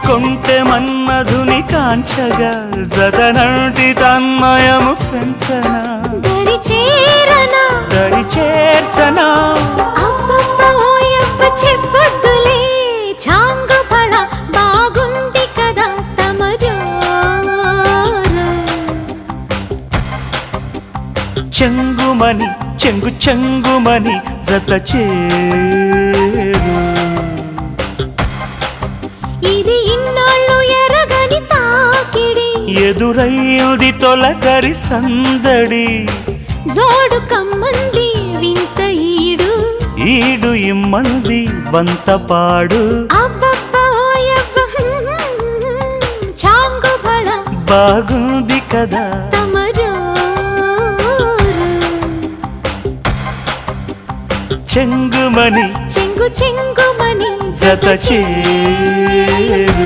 కొంటె మన్మధుని కాంచగా జతనంటి తన్మయము పెంచనా దరి చేరనా దరి చేర్చనా అబ్బబ్బోయబ్బ చెప్పొద్దులే చాంగు ఫళ బాగుంది కదా తమ జోరు చెంగుమని చెంగు చెంగుమని జత చేరు ఇది ఇన్నాళ్ళు ఎరగని తాకిడి ఎదురైంది తొలకరి సందడి జోడు కమ్మంది వింత ఈడు ఈడు ఇమ్మంది వంతపాడు అబ్బబ్బోయబ్బ చాంగు ఫళ బాగుంది కదా తమ జోరు చెంగుమని చెంగు చెంగుమని జత చేరు